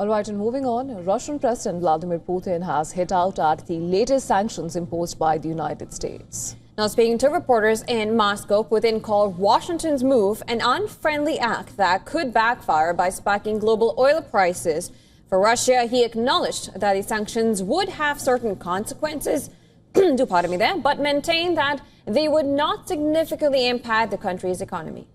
All right, and moving on, Russian President Vladimir Putin has hit out at the latest sanctions imposed by the United States. Now, speaking to reporters in Moscow, Putin called Washington's move an unfriendly act that could backfire by spiking global oil prices. For Russia, he acknowledged that the sanctions would have certain consequences, but maintained that they would not significantly impact the country's economy.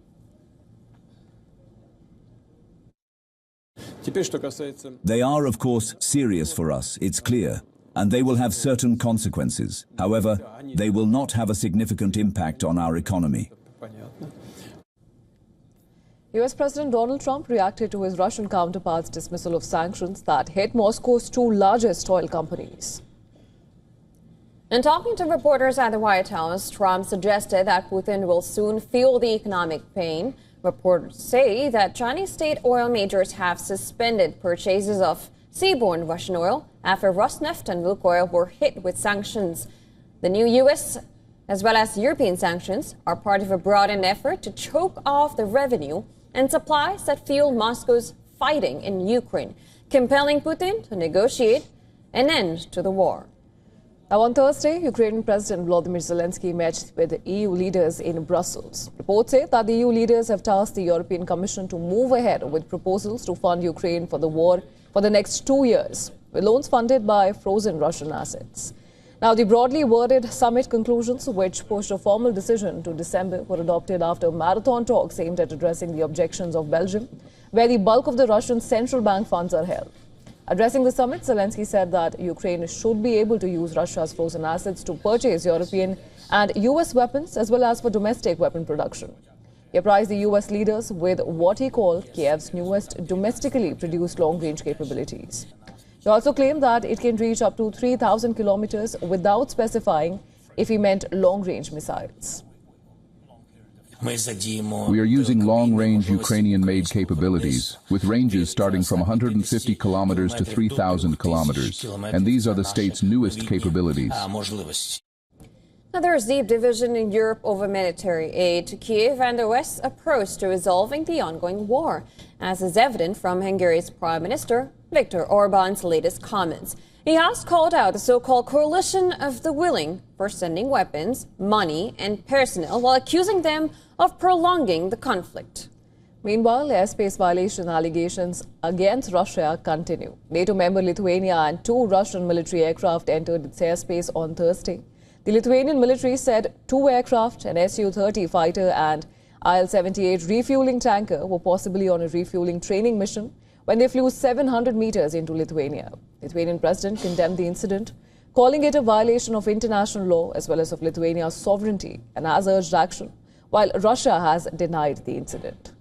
They are, of course, serious for us, it's clear, and they will have certain consequences. However, they will not have a significant impact on our economy. U.S. President Donald Trump reacted to his Russian counterpart's dismissal of sanctions that hit Moscow's two largest oil companies. And talking to reporters at the White House, Trump suggested that Putin will soon feel the economic pain. Reports say that Chinese state oil majors have suspended purchases of seaborne Russian oil after Rosneft and Lukoil were hit with sanctions. The new U.S. as well as European sanctions are part of a broadened effort to choke off the revenue and supplies that fuel Moscow's fighting in Ukraine, compelling Putin to negotiate an end to the war. Now, on Thursday, Ukrainian President Volodymyr Zelensky met with EU leaders in Brussels. Reports say that the EU leaders have tasked the European Commission to move ahead with proposals to fund Ukraine for the war for the next 2 years, with loans funded by frozen Russian assets. Now, the broadly worded summit conclusions, which pushed a formal decision to December, were adopted after marathon talks aimed at addressing the objections of Belgium, where the bulk of the Russian central bank funds are held. Addressing the summit, Zelensky said that Ukraine should be able to use Russia's frozen assets to purchase European and U.S. weapons as well as for domestic weapon production. He apprised the U.S. leaders with what he called Kiev's newest domestically produced long-range capabilities. He also claimed that it can reach up to 3,000 kilometers without specifying if he meant long-range missiles. We are using long-range Ukrainian-made capabilities, with ranges starting from 150 kilometers to 3,000 kilometers, and these are the state's newest capabilities. Now, there is deep division in Europe over military aid to Kiev and the West's approach to resolving the ongoing war, as is evident from Hungary's Prime Minister Viktor Orban's latest comments. He has called out the so-called coalition of the willing for sending weapons, money and personnel while accusing them of prolonging the conflict. Meanwhile, airspace violation allegations against Russia continue. NATO member Lithuania and 2 Russian military aircraft entered its airspace on Thursday. The Lithuanian military said 2 aircraft, an Su-30 fighter and Il-78 refueling tanker, were possibly on a refueling training mission when they flew 700 meters into Lithuania. The Lithuanian president condemned the incident, calling it a violation of international law as well as of Lithuania's sovereignty, and has urged action, while Russia has denied the incident.